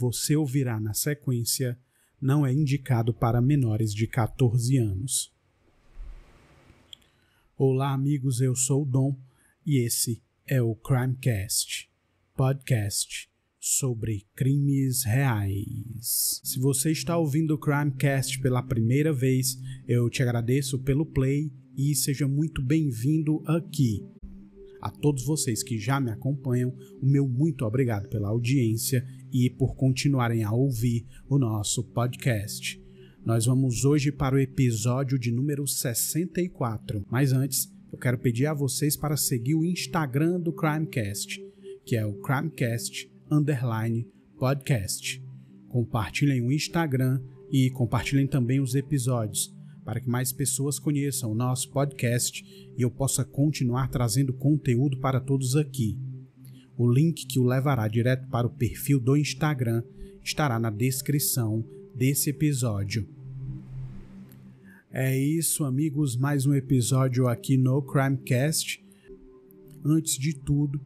você ouvirá na sequência não é indicado para menores de 14 anos. Olá, amigos, eu sou o Dom e esse é o Crimecast, podcast sobre crimes reais. Se você está ouvindo o Crimecast pela primeira vez, eu te agradeço pelo play e seja muito bem-vindo aqui. A todos vocês que já me acompanham, o meu muito obrigado pela audiência e por continuarem a ouvir o nosso podcast. Nós vamos hoje para o episódio de número 64, mas antes eu quero pedir a vocês para seguir o Instagram do Crimecast, que é o Crimecast_podcast. Compartilhem o Instagram e compartilhem também os episódios, para que mais pessoas conheçam o nosso podcast e eu possa continuar trazendo conteúdo para todos aqui. O link que o levará direto para o perfil do Instagram estará na descrição desse episódio. É isso, amigos, mais um episódio aqui no Crimecast. Antes de tudo,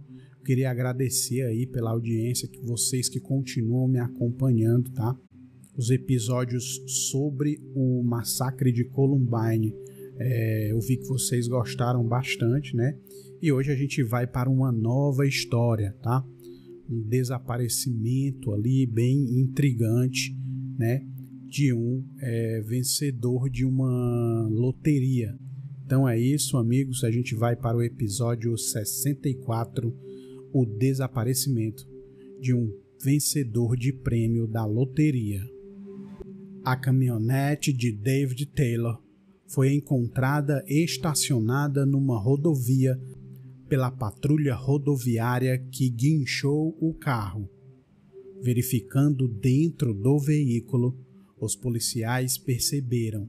queria agradecer aí pela audiência, que vocês que continuam me acompanhando, tá? Os episódios sobre o massacre de Columbine, eu vi que vocês gostaram bastante, né? E hoje a gente vai para uma nova história, tá? Um desaparecimento ali bem intrigante, né? De um vencedor de uma loteria. Então é isso, amigos, a gente vai para o episódio 64, o desaparecimento de um vencedor de prêmio da loteria. A caminhonete de David Taylor foi encontrada estacionada numa rodovia pela patrulha rodoviária que guinchou o carro. Verificando dentro do veículo, os policiais perceberam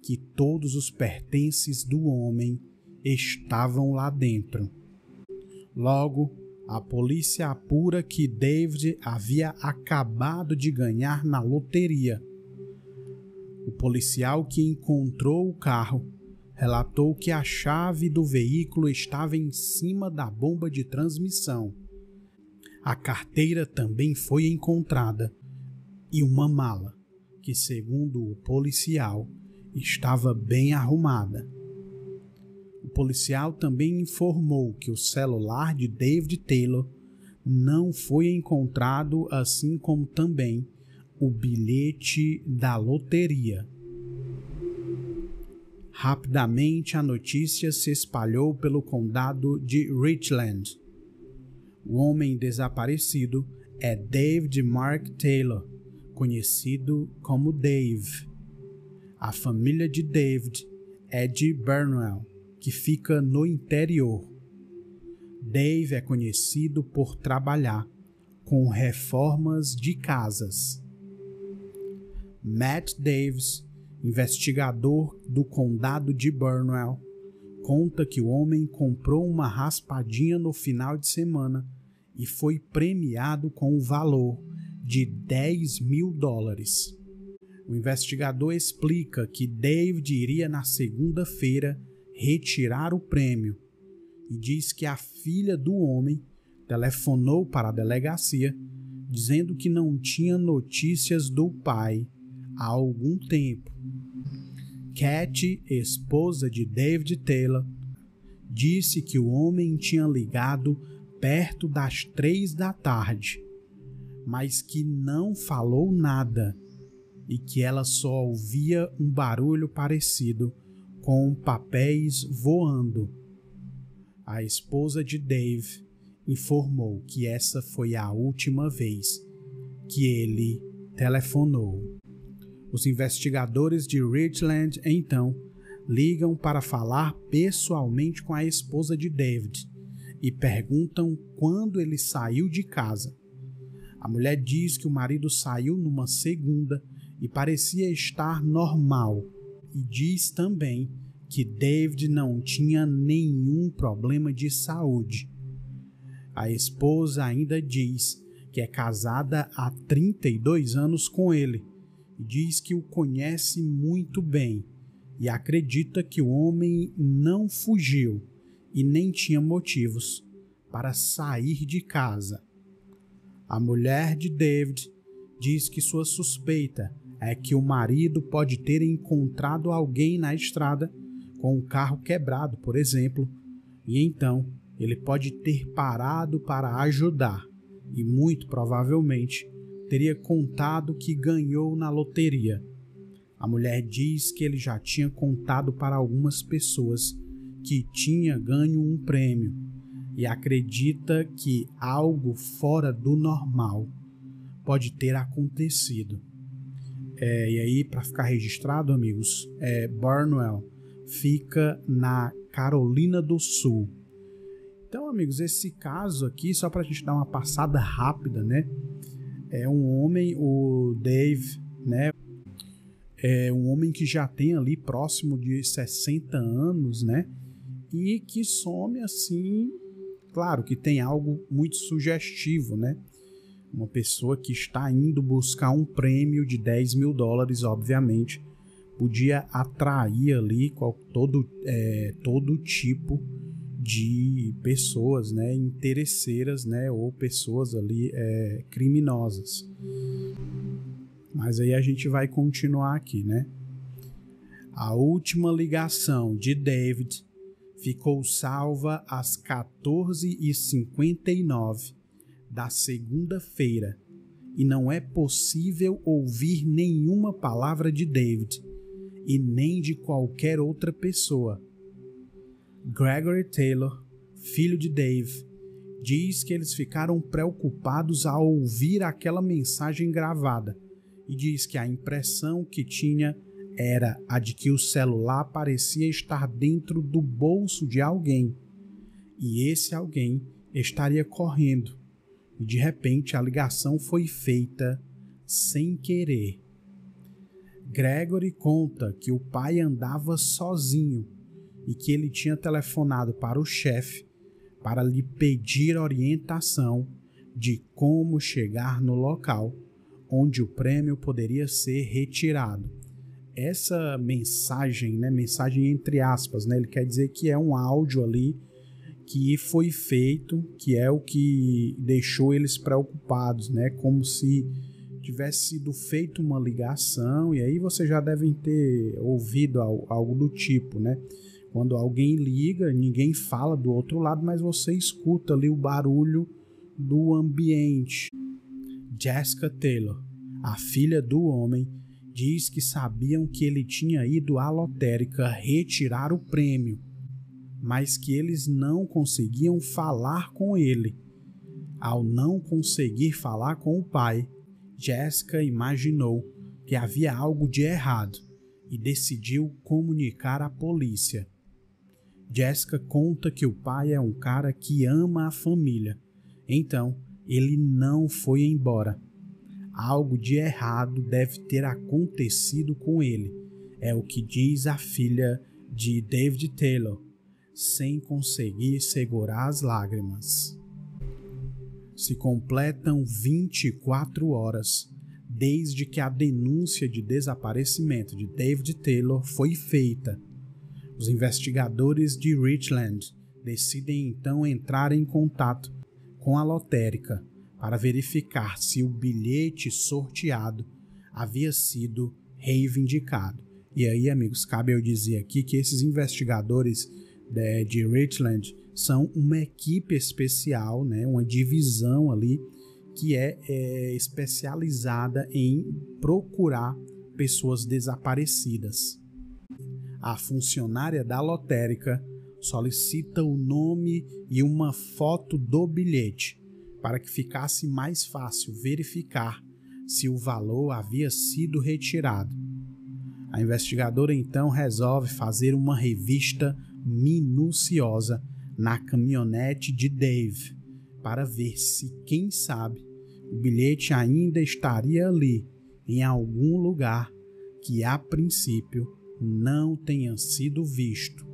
que todos os pertences do homem estavam lá dentro. Logo, a polícia apura que David havia acabado de ganhar na loteria. O policial que encontrou o carro relatou que a chave do veículo estava em cima da bomba de transmissão. A carteira também foi encontrada e uma mala, que, segundo o policial, estava bem arrumada. O policial também informou que o celular de David Taylor não foi encontrado, assim como também o bilhete da loteria. Rapidamente a notícia se espalhou pelo condado de Richland. O homem desaparecido é David Mark Taylor, conhecido como Dave. A família de David é de Burnwell, que fica no interior. Dave é conhecido por trabalhar com reformas de casas. Matt Davis, investigador do condado de Burnwell, conta que o homem comprou uma raspadinha no final de semana e foi premiado com o valor de $10.000. O investigador explica que David iria na segunda-feira retirar o prêmio e diz que a filha do homem telefonou para a delegacia dizendo que não tinha notícias do pai há algum tempo. Cat, esposa de David Taylor, disse que o homem tinha ligado perto das 3 da tarde, mas que não falou nada e que ela só ouvia um barulho parecido com papéis voando. A esposa de Dave informou que essa foi a última vez que ele telefonou. Os investigadores de Richland, então, ligam para falar pessoalmente com a esposa de David e perguntam quando ele saiu de casa. A mulher diz que o marido saiu numa segunda e parecia estar normal, e diz também que David não tinha nenhum problema de saúde. A esposa ainda diz que é casada há 32 anos com ele e diz que o conhece muito bem e acredita que o homem não fugiu e nem tinha motivos para sair de casa. A mulher de David diz que sua suspeita é que o marido pode ter encontrado alguém na estrada com um carro quebrado, por exemplo, e então ele pode ter parado para ajudar e muito provavelmente teria contado que ganhou na loteria. A mulher diz que ele já tinha contado para algumas pessoas que tinha ganho um prêmio e acredita que algo fora do normal pode ter acontecido. E aí, para ficar registrado, amigos, Barnwell fica na Carolina do Sul. Então, amigos, esse caso aqui, só para a gente dar uma passada rápida, né? É um homem, o Dave, né? É um homem que já tem ali próximo de 60 anos, né? E que some assim, claro que tem algo muito sugestivo, né? Uma pessoa que está indo buscar um prêmio de $10 mil, obviamente, podia atrair ali todo tipo de pessoas, né, interesseiras, né, ou pessoas ali criminosas. Mas aí a gente vai continuar aqui, né? A última ligação de David ficou salva às 14h59 da segunda-feira e não é possível ouvir nenhuma palavra de David e nem de qualquer outra pessoa. Gregory Taylor, filho de Dave, diz que eles ficaram preocupados ao ouvir aquela mensagem gravada e diz que a impressão que tinha era a de que o celular parecia estar dentro do bolso de alguém e esse alguém estaria correndo e de repente a ligação foi feita sem querer. Gregory conta que o pai andava sozinho e que ele tinha telefonado para o chefe para lhe pedir orientação de como chegar no local onde o prêmio poderia ser retirado. Essa mensagem, né, mensagem entre aspas, né, ele quer dizer que é um áudio ali que foi feito, que é o que deixou eles preocupados, né, como se tivesse sido feita uma ligação, e aí vocês já devem ter ouvido algo do tipo, né? Quando alguém liga, ninguém fala do outro lado, mas você escuta ali o barulho do ambiente. Jessica Taylor, a filha do homem, diz que sabiam que ele tinha ido à lotérica retirar o prêmio, mas que eles não conseguiam falar com ele. Ao não conseguir falar com o pai, Jessica imaginou que havia algo de errado e decidiu comunicar à polícia. Jessica conta que o pai é um cara que ama a família, então ele não foi embora. Algo de errado deve ter acontecido com ele, é o que diz a filha de David Taylor, sem conseguir segurar as lágrimas. Se completam 24 horas desde que a denúncia de desaparecimento de David Taylor foi feita. Os investigadores de Richland decidem então entrar em contato com a lotérica para verificar se o bilhete sorteado havia sido reivindicado. E aí, amigos, cabe eu dizer aqui que esses investigadores de Richland são uma equipe especial, né, uma divisão ali que é especializada em procurar pessoas desaparecidas. A funcionária da lotérica solicita o nome e uma foto do bilhete para que ficasse mais fácil verificar se o valor havia sido retirado. A investigadora então resolve fazer uma revista minuciosa na caminhonete de Dave para ver se, quem sabe, o bilhete ainda estaria ali em algum lugar que a princípio não tenha sido visto.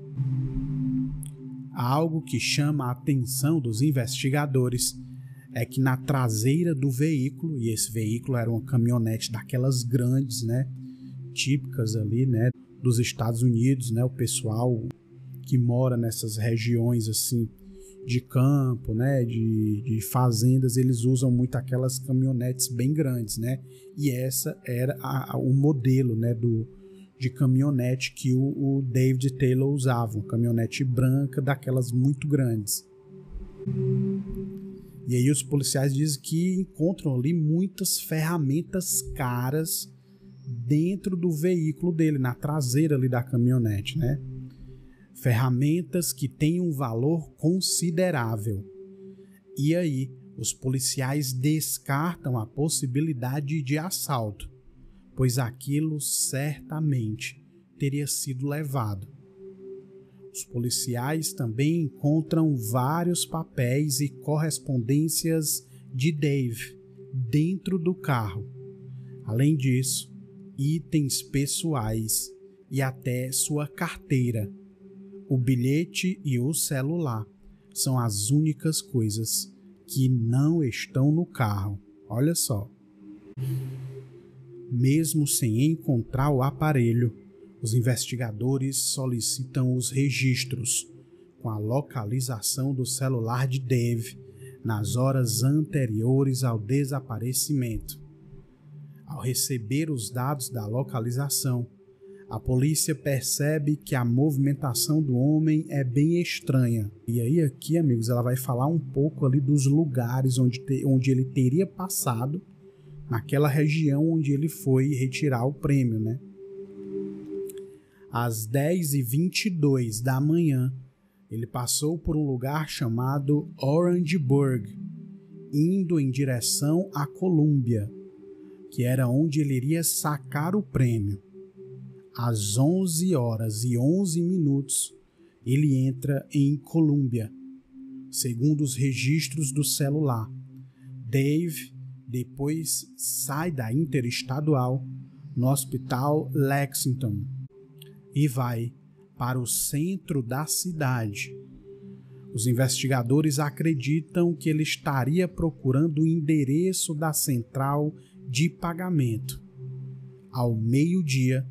Algo que chama a atenção dos investigadores é que na traseira do veículo, e esse veículo era uma caminhonete daquelas grandes, né, típicas ali, né, dos Estados Unidos, né, o pessoal que mora nessas regiões assim de campo, né, de fazendas, eles usam muito aquelas caminhonetes bem grandes, né? E essa era o modelo, né, de caminhonete que o David Taylor usava, uma caminhonete branca daquelas muito grandes. E aí os policiais dizem que encontram ali muitas ferramentas caras dentro do veículo dele, na traseira ali da caminhonete, né? Ferramentas que têm um valor considerável. E aí os policiais descartam a possibilidade de assalto, pois aquilo certamente teria sido levado. Os policiais também encontram vários papéis e correspondências de Dave dentro do carro. Além disso, itens pessoais e até sua carteira. O bilhete e o celular são as únicas coisas que não estão no carro. Olha só. Mesmo sem encontrar o aparelho, os investigadores solicitam os registros com a localização do celular de Dave nas horas anteriores ao desaparecimento. Ao receber os dados da localização, a polícia percebe que a movimentação do homem é bem estranha. E aí aqui, amigos, ela vai falar um pouco ali dos lugares onde ele teria passado naquela região onde ele foi retirar o prêmio, né? Às 10h22 da manhã, ele passou por um lugar chamado Orangeburg, indo em direção à Colômbia, que era onde ele iria sacar o prêmio. Às 11h11, ele entra em Colômbia. Segundo os registros do celular, Dave depois sai da interestadual no Hospital Lexington e vai para o centro da cidade. Os investigadores acreditam que ele estaria procurando o endereço da central de pagamento. Ao meio-dia,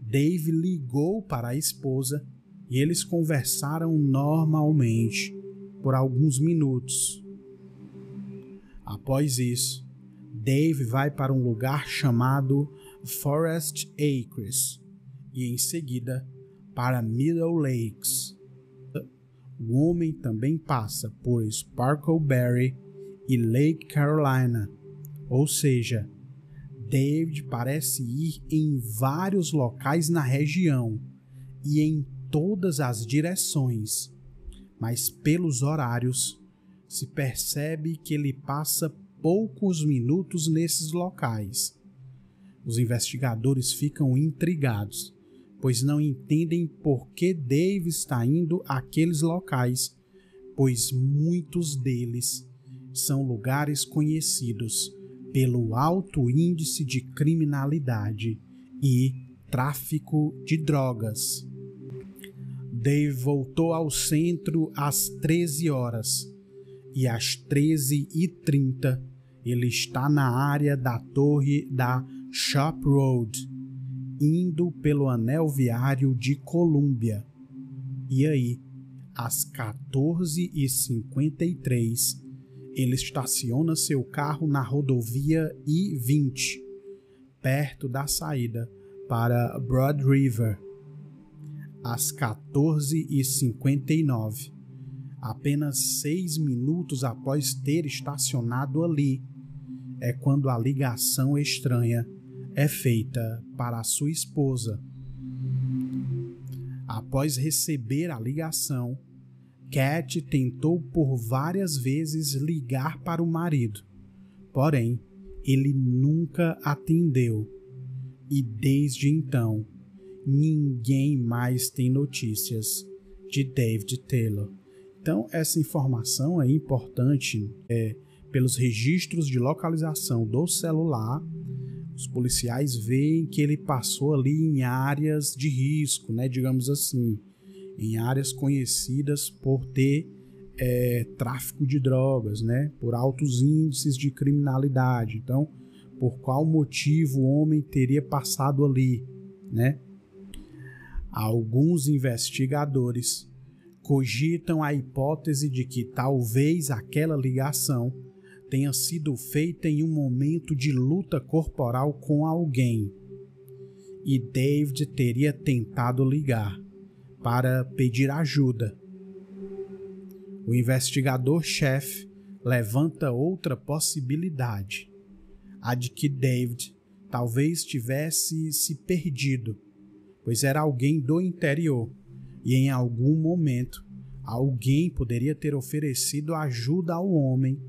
Dave ligou para a esposa e eles conversaram normalmente por alguns minutos. Após isso, Dave vai para um lugar chamado Forest Acres e em seguida para Meadow Lakes. O homem também passa por Sparkleberry e Lake Carolina, ou seja, David parece ir em vários locais na região e em todas as direções, mas pelos horários se percebe que ele passa poucos minutos nesses locais. Os investigadores ficam intrigados, pois não entendem por que Dave está indo àqueles locais, pois muitos deles são lugares conhecidos pelo alto índice de criminalidade e tráfico de drogas. Dave voltou ao centro às 13 horas e às 13h30 ele está na área da torre da Shop Road, indo pelo anel viário de Colômbia. E aí, às 14h53, ele estaciona seu carro na rodovia I-20, perto da saída para Broad River. Às 14h59, apenas 6 minutos após ter estacionado ali, é quando a ligação estranha é feita para a sua esposa. Após receber a ligação, Cat tentou por várias vezes ligar para o marido, porém, ele nunca atendeu. E desde então, ninguém mais tem notícias de David Taylor. Então, essa informação é importante. Pelos registros de localização do celular, os policiais veem que ele passou ali em áreas de risco, né, digamos assim, em áreas conhecidas por ter tráfico de drogas, né, por altos índices de criminalidade. Então, por qual motivo o homem teria passado ali, né? Alguns investigadores cogitam a hipótese de que talvez aquela ligação tenha sido feita em um momento de luta corporal com alguém e David teria tentado ligar para pedir ajuda. O investigador-chefe levanta outra possibilidade, a de que David talvez tivesse se perdido, pois era alguém do interior e em algum momento alguém poderia ter oferecido ajuda ao homem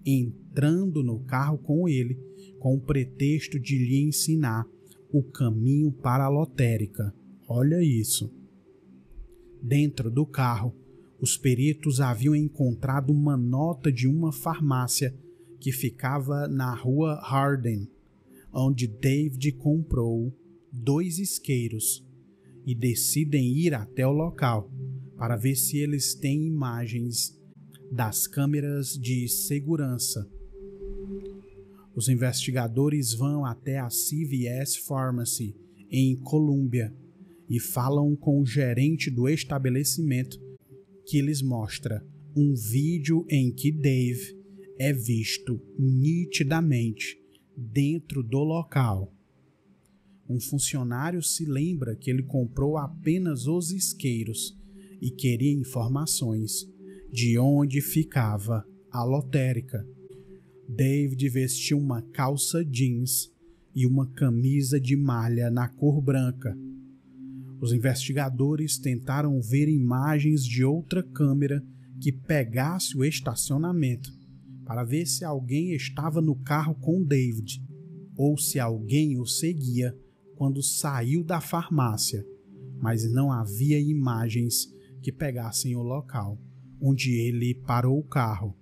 entrando no carro com ele com o pretexto de lhe ensinar o caminho para a lotérica. Olha isso. Dentro do carro, os peritos haviam encontrado uma nota de uma farmácia que ficava na rua Harden, onde David comprou 2 isqueiros e decidem ir até o local para ver se eles têm imagens das câmeras de segurança. Os investigadores vão até a CVS Pharmacy em Columbia e falam com o gerente do estabelecimento, que lhes mostra um vídeo em que Dave é visto nitidamente dentro do local. Um funcionário se lembra que ele comprou apenas os isqueiros e queria informações de onde ficava a lotérica. David vestiu uma calça jeans e uma camisa de malha na cor branca. Os investigadores tentaram ver imagens de outra câmera que pegasse o estacionamento para ver se alguém estava no carro com David ou se alguém o seguia quando saiu da farmácia, mas não havia imagens que pegassem o local onde ele parou o carro.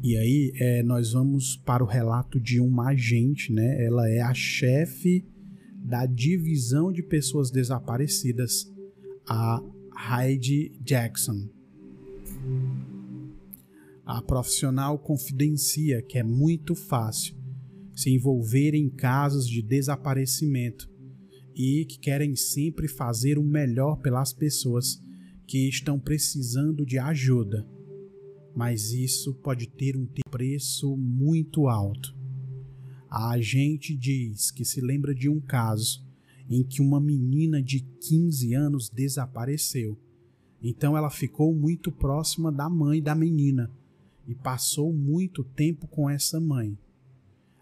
E aí nós vamos para o relato de uma agente, né? Ela é a chefe da divisão de pessoas desaparecidas, a Heidi Jackson. A profissional confidencia que é muito fácil se envolver em casos de desaparecimento e que querem sempre fazer o melhor pelas pessoas que estão precisando de ajuda. Mas isso pode ter um preço muito alto. A agente diz que se lembra de um caso em que uma menina de 15 anos desapareceu. Então ela ficou muito próxima da mãe da menina e passou muito tempo com essa mãe.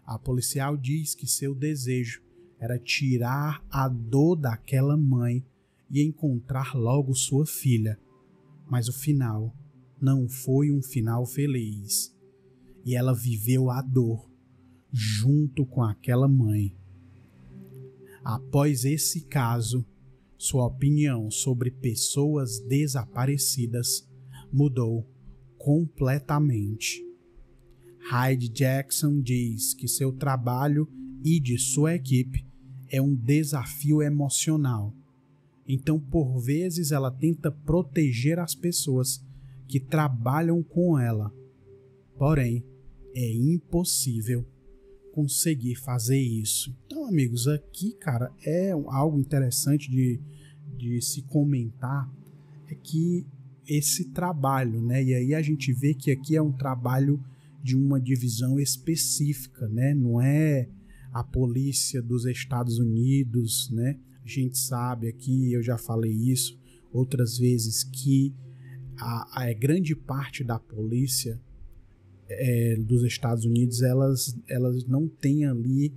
A policial diz que seu desejo era tirar a dor daquela mãe e encontrar logo sua filha. Mas o final não foi um final feliz, e ela viveu a dor junto com aquela mãe. Após esse caso, sua opinião sobre pessoas desaparecidas mudou completamente. Heidi Jackson diz que seu trabalho e de sua equipe é um desafio emocional. Então, por vezes, ela tenta proteger as pessoas que trabalham com ela. Porém, é impossível conseguir fazer isso. Então, amigos, aqui, cara, é algo interessante de se comentar, é que esse trabalho, né? E aí a gente vê que aqui é um trabalho de uma divisão específica, né? Não é a polícia dos Estados Unidos, né? A gente sabe aqui, eu já falei isso outras vezes, que a grande parte da polícia dos Estados Unidos, elas não têm ali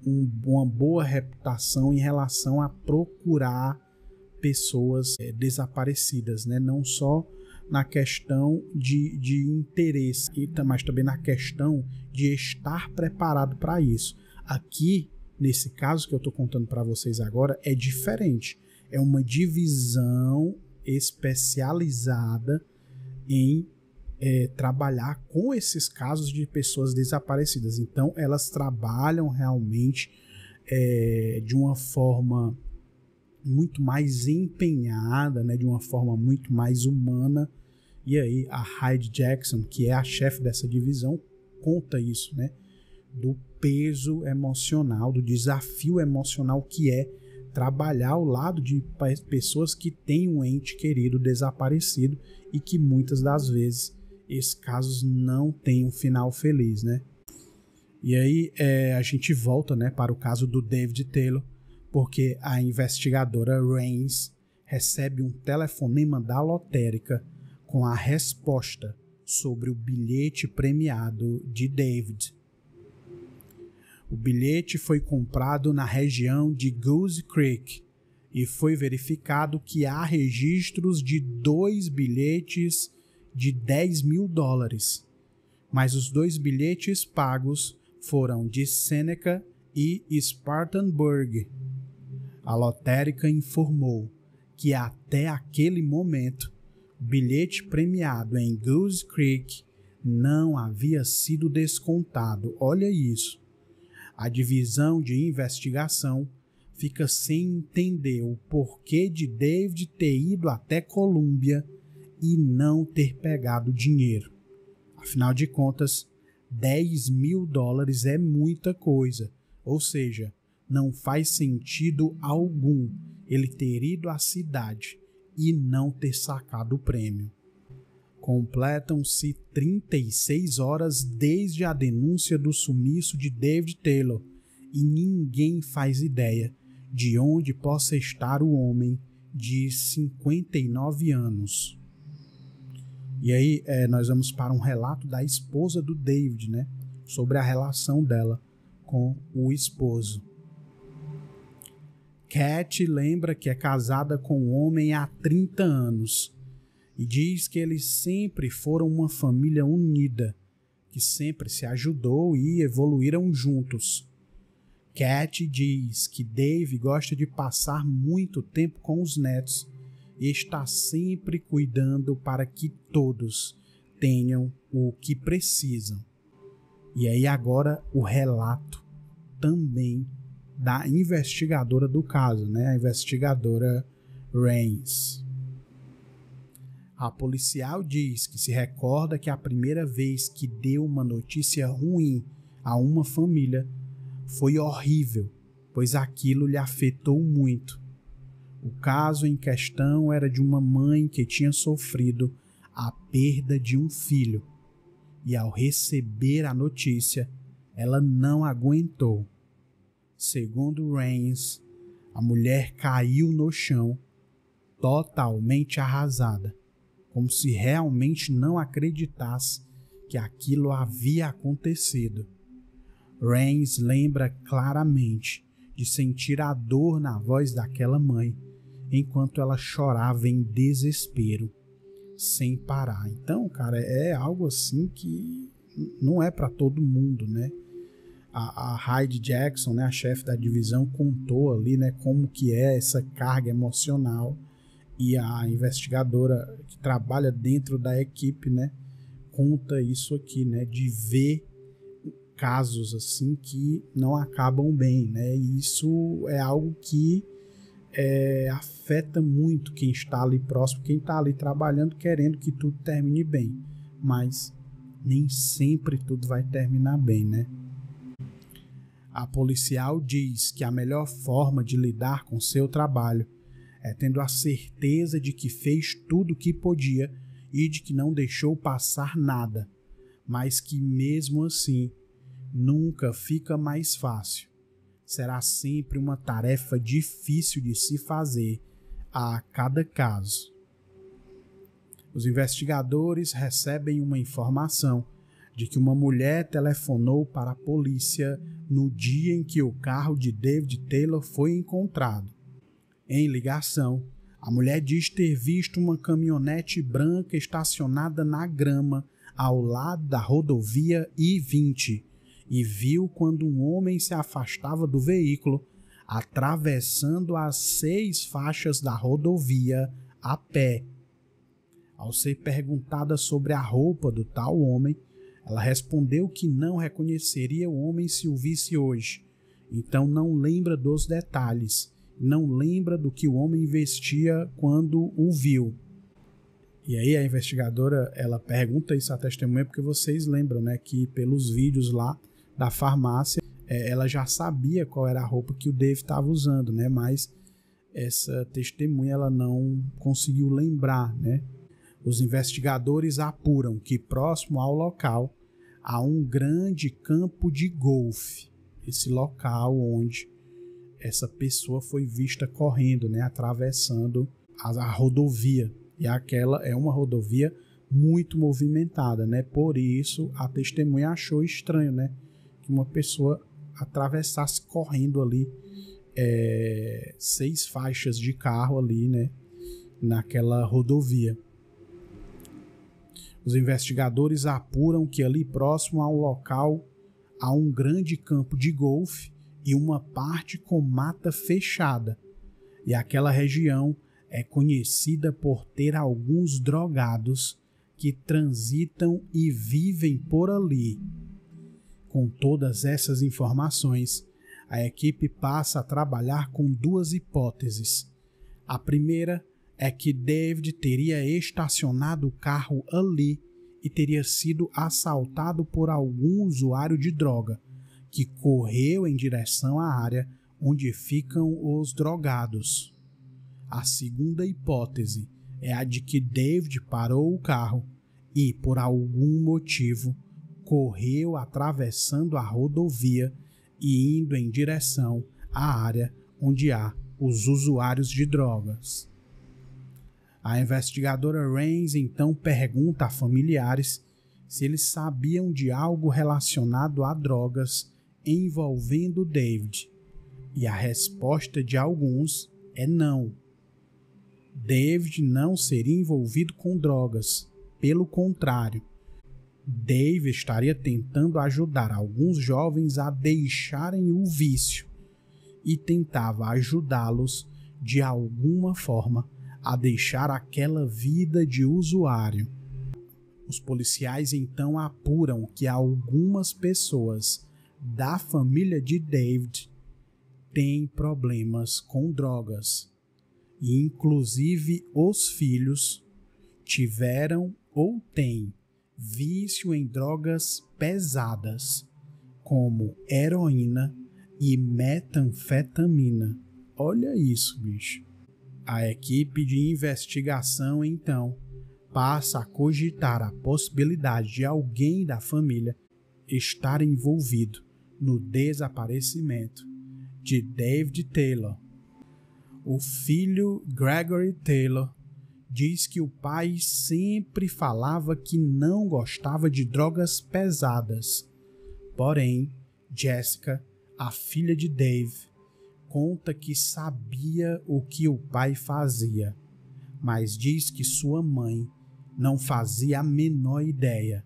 uma boa reputação em relação a procurar pessoas desaparecidas, né? Não só na questão de interesse, mas também na questão de estar preparado para isso. Aqui, nesse caso que eu estou contando para vocês agora, é diferente. É uma divisão especializada em trabalhar com esses casos de pessoas desaparecidas. Então, elas trabalham realmente de uma forma muito mais empenhada, né, de uma forma muito mais humana. E aí, a Heidi Jackson, que é a chefe dessa divisão, conta isso, né, do peso emocional, do desafio emocional que é trabalhar ao lado de pessoas que têm um ente querido desaparecido e que muitas das vezes esses casos não têm um final feliz, né? E aí a gente volta, né, para o caso do David Taylor, porque a investigadora Rains recebe um telefonema da lotérica com a resposta sobre o bilhete premiado de David. O bilhete foi comprado na região de Goose Creek e foi verificado que há registros de 2 bilhetes de $10.000, mas os 2 bilhetes pagos foram de Seneca e Spartanburg. A lotérica informou que até aquele momento o bilhete premiado em Goose Creek não havia sido descontado. Olha isso. A divisão de investigação fica sem entender o porquê de David ter ido até Colômbia e não ter pegado o dinheiro. Afinal de contas, $10.000 é muita coisa, ou seja, não faz sentido algum ele ter ido à cidade e não ter sacado o prêmio. Completam-se 36 horas desde a denúncia do sumiço de David Taylor e ninguém faz ideia de onde possa estar o homem de 59 anos. E aí nós vamos para um relato da esposa do David, né, sobre a relação dela com o esposo. Cat lembra que é casada com um homem há 30 anos e diz que eles sempre foram uma família unida, que sempre se ajudou e evoluíram juntos. Cat diz que Dave gosta de passar muito tempo com os netos e está sempre cuidando para que todos tenham o que precisam. E aí agora o relato também da investigadora do caso, né? A investigadora Rains. A policial diz que se recorda que a primeira vez que deu uma notícia ruim a uma família foi horrível, pois aquilo lhe afetou muito. O caso em questão era de uma mãe que tinha sofrido a perda de um filho e, ao receber a notícia, ela não aguentou. Segundo Rains, a mulher caiu no chão, totalmente arrasada, como se realmente não acreditasse que aquilo havia acontecido. Rains lembra claramente de sentir a dor na voz daquela mãe, enquanto ela chorava em desespero, sem parar. Então, cara, é algo assim que não é para todo mundo, né? A Heidi Jackson, né, a chefe da divisão, contou ali, né, como que é essa carga emocional, e a investigadora que trabalha dentro da equipe, né, conta isso aqui, né, de ver casos assim que não acabam bem, né, e isso é algo que afeta muito quem está ali próximo, quem está ali trabalhando, querendo que tudo termine bem, mas nem sempre tudo vai terminar bem, né? A policial diz que a melhor forma de lidar com seu trabalho é tendo a certeza de que fez tudo o que podia e de que não deixou passar nada, mas que mesmo assim nunca fica mais fácil. Será sempre uma tarefa difícil de se fazer a cada caso. Os investigadores recebem uma informação de que uma mulher telefonou para a polícia no dia em que o carro de David Taylor foi encontrado. Em ligação, a mulher diz ter visto uma caminhonete branca estacionada na grama ao lado da rodovia I-20 e viu quando um homem se afastava do veículo, atravessando as 6 faixas da rodovia a pé. Ao ser perguntada sobre a roupa do tal homem, ela respondeu que não reconheceria o homem se o visse hoje, então não lembra dos detalhes, não lembra do que o homem vestia quando o viu. E aí a investigadora, ela pergunta isso à testemunha porque vocês lembram, né, que pelos vídeos lá da farmácia, ela já sabia qual era a roupa que o Dave estava usando, né, mas essa testemunha ela não conseguiu lembrar, né? Os investigadores apuram que próximo ao local há um grande campo de golfe, esse local onde essa pessoa foi vista correndo, né, atravessando a rodovia. E aquela é uma rodovia muito movimentada, né? Por isso a testemunha achou estranho, né, que uma pessoa atravessasse correndo ali 6 faixas de carro ali, né, naquela rodovia. Os investigadores apuram que ali próximo ao local há um grande campo de golfe e uma parte com mata fechada. E aquela região é conhecida por ter alguns drogados que transitam e vivem por ali. Com todas essas informações, a equipe passa a trabalhar com 2 hipóteses. A primeira é que David teria estacionado o carro ali e teria sido assaltado por algum usuário de droga, que correu em direção à área onde ficam os drogados. A segunda hipótese é a de que David parou o carro e, por algum motivo, correu atravessando a rodovia e indo em direção à área onde há os usuários de drogas. A investigadora Rains então pergunta a familiares se eles sabiam de algo relacionado a drogas envolvendo David, e a resposta de alguns é não. David não seria envolvido com drogas, pelo contrário, David estaria tentando ajudar alguns jovens a deixarem o vício e tentava ajudá-los de alguma forma a deixar aquela vida de usuário. Os policiais então apuram que algumas pessoas da família de David têm problemas com drogas, e inclusive os filhos tiveram ou têm vício em drogas pesadas, como heroína e metanfetamina. Olha isso, bicho. A equipe de investigação, então, passa a cogitar a possibilidade de alguém da família estar envolvido no desaparecimento de David Taylor. O filho Gregory Taylor diz que o pai sempre falava que não gostava de drogas pesadas. Porém, Jessica, a filha de Dave, conta que sabia o que o pai fazia, mas diz que sua mãe não fazia a menor ideia.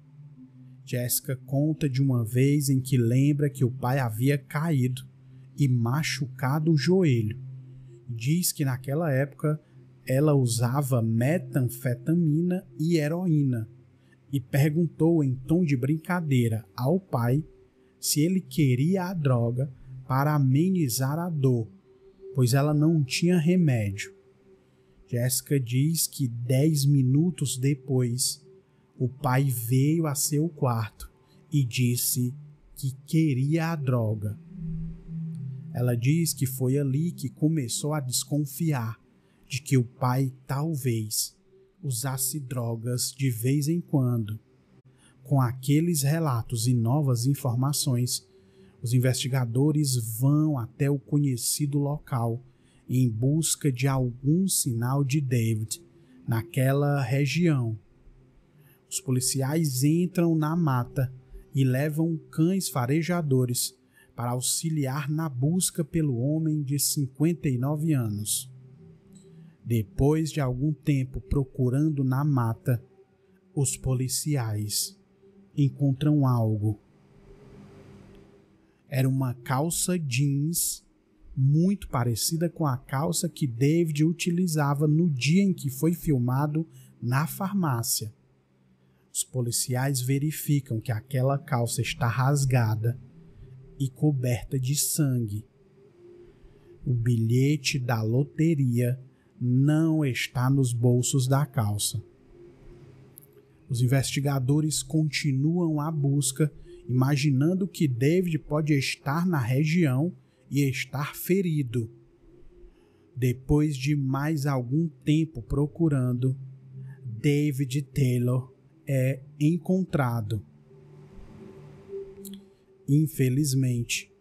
Jessica conta de uma vez em que lembra que o pai havia caído e machucado o joelho. Diz que naquela época ela usava metanfetamina e heroína e perguntou em tom de brincadeira ao pai se ele queria a droga para amenizar a dor, pois ela não tinha remédio. Jessica diz que 10 minutos depois, o pai veio a seu quarto e disse que queria a droga. Ela diz que foi ali que começou a desconfiar de que o pai talvez usasse drogas de vez em quando. Com aqueles relatos e novas informações, os investigadores vão até o conhecido local em busca de algum sinal de David naquela região. Os policiais entram na mata e levam cães farejadores para auxiliar na busca pelo homem de 59 anos. Depois de algum tempo procurando na mata, os policiais encontram algo. Era uma calça jeans muito parecida com a calça que David utilizava no dia em que foi filmado na farmácia. Os policiais verificam que aquela calça está rasgada e coberta de sangue. O bilhete da loteria não está nos bolsos da calça. Os investigadores continuam a busca, imaginando que David pode estar na região e estar ferido. Depois de mais algum tempo procurando, David Taylor é encontrado. Infelizmente,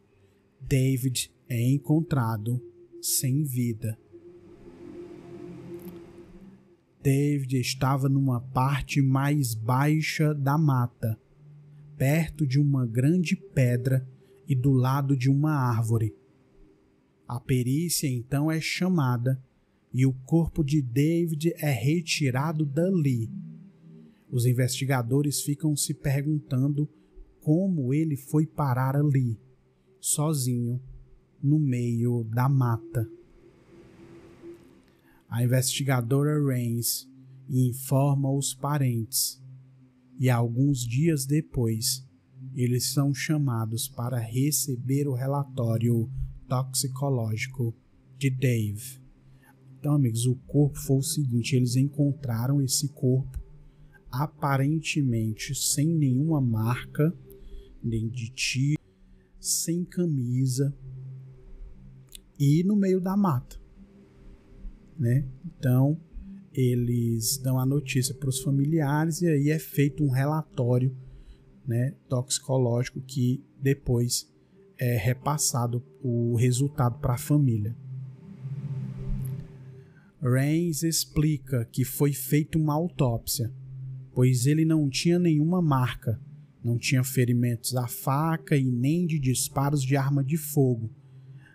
David é encontrado sem vida. David estava numa parte mais baixa da mata, perto de uma grande pedra e do lado de uma árvore. A perícia então é chamada e o corpo de David é retirado dali. Os investigadores ficam se perguntando como ele foi parar ali, sozinho, no meio da mata. A investigadora Rains informa os parentes e alguns dias depois eles são chamados para receber o relatório toxicológico de Dave. Então, amigos, o corpo foi o seguinte: eles encontraram esse corpo aparentemente sem nenhuma marca, nem de tiro, sem camisa e no meio da mata, né? Então eles dão a notícia para os familiares e aí é feito um relatório, né, toxicológico, que depois é repassado o resultado para a família. Rains explica que foi feita uma autópsia, pois ele não tinha nenhuma marca, não tinha ferimentos à faca e nem de disparos de arma de fogo.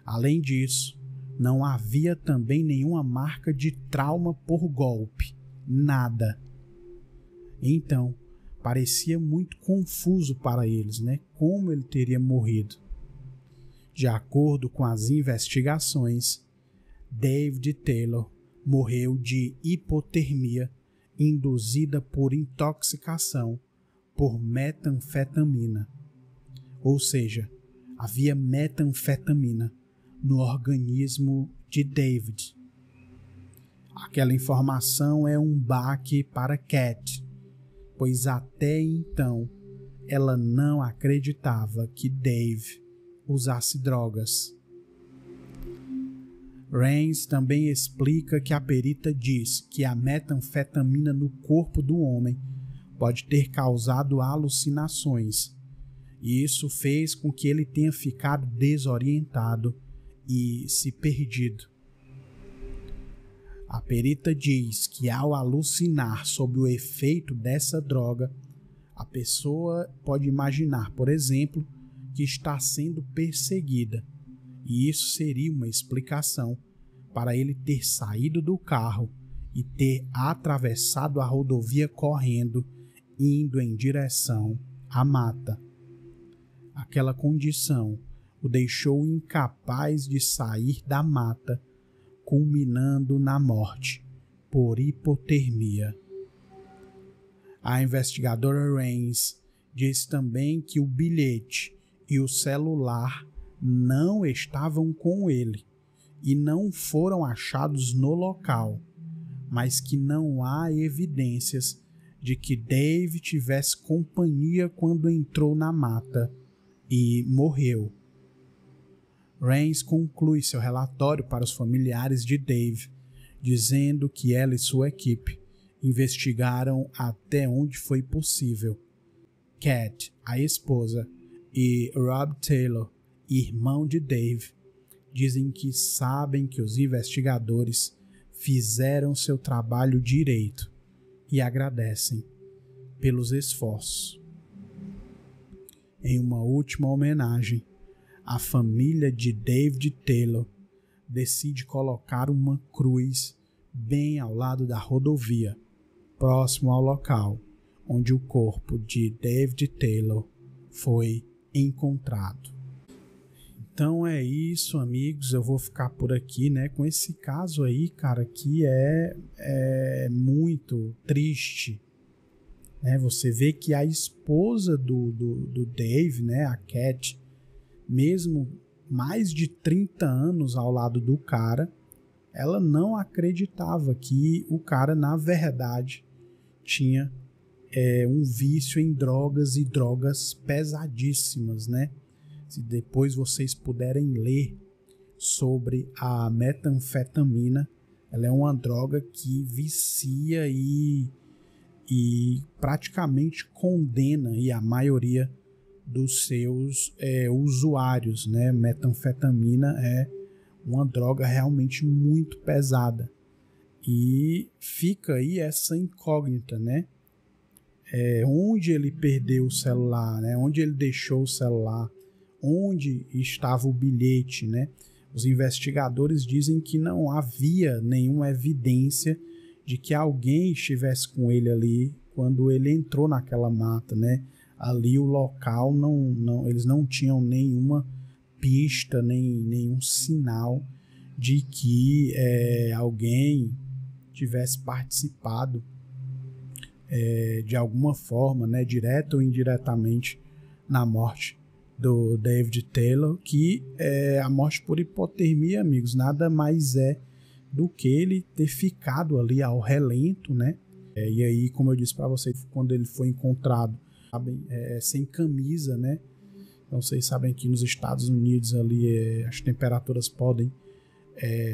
Além disso, não havia também nenhuma marca de trauma por golpe, nada. Então, parecia muito confuso para eles, né? Como ele teria morrido. De acordo com as investigações, David Taylor morreu de hipotermia induzida por intoxicação por metanfetamina. Ou seja, havia metanfetamina no organismo de David. Aquela informação é um baque para Cat, pois até então ela não acreditava que Dave usasse drogas. Rains também explica que a perita diz que a metanfetamina no corpo do homem pode ter causado alucinações, e isso fez com que ele tenha ficado desorientado e se perdido. A perita diz que ao alucinar sob o efeito dessa droga, a pessoa pode imaginar, por exemplo, que está sendo perseguida, e isso seria uma explicação para ele ter saído do carro e ter atravessado a rodovia correndo, indo em direção à mata. Aquela condição o deixou incapaz de sair da mata, culminando na morte por hipotermia. A investigadora Rains diz também que o bilhete e o celular não estavam com ele e não foram achados no local, mas que não há evidências de que Dave tivesse companhia quando entrou na mata e morreu. Rains conclui seu relatório para os familiares de Dave, dizendo que ela e sua equipe investigaram até onde foi possível. Cat, a esposa, e Rob Taylor, irmão de Dave, dizem que sabem que os investigadores fizeram seu trabalho direito e agradecem pelos esforços. Em uma última homenagem, a família de David Taylor decide colocar uma cruz bem ao lado da rodovia, próximo ao local onde o corpo de David Taylor foi encontrado. Então é isso, amigos. Eu vou ficar por aqui, né, com esse caso aí, cara, que é muito triste, né? Você vê que a esposa do Dave, né, a Cat, mesmo mais de 30 anos ao lado do cara, ela não acreditava que o cara, na verdade, tinha um vício em drogas e drogas pesadíssimas, né? Se depois vocês puderem ler sobre a metanfetamina. Ela é uma droga que vicia e praticamente condena a maioria dos seus usuários, né? Metanfetamina é uma droga realmente muito pesada. E fica aí essa incógnita, né? Onde ele perdeu o celular, né? Onde ele deixou o celular, onde estava o bilhete, né? Os investigadores dizem que não havia nenhuma evidência de que alguém estivesse com ele ali quando ele entrou naquela mata, né? Ali o local eles não tinham nenhuma pista, nenhum sinal de que alguém tivesse participado de alguma forma, né, direta ou indiretamente, na morte do David Taylor, que a morte por hipotermia, amigos, nada mais é do que ele ter ficado ali ao relento, né? E aí, como eu disse para vocês, quando ele foi encontrado sem camisa, né? Então vocês sabem que nos Estados Unidos ali as temperaturas podem,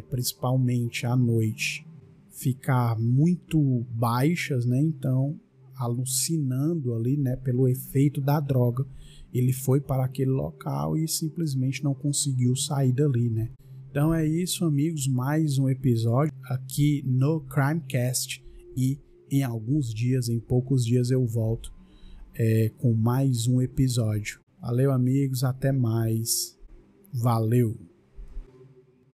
principalmente à noite, ficar muito baixas, né? Então, alucinando ali, né, pelo efeito da droga, ele foi para aquele local e simplesmente não conseguiu sair dali, né? Então é isso, amigos, mais um episódio aqui no Crimecast, e em poucos dias eu volto com mais um episódio. Valeu, amigos, até mais. Valeu!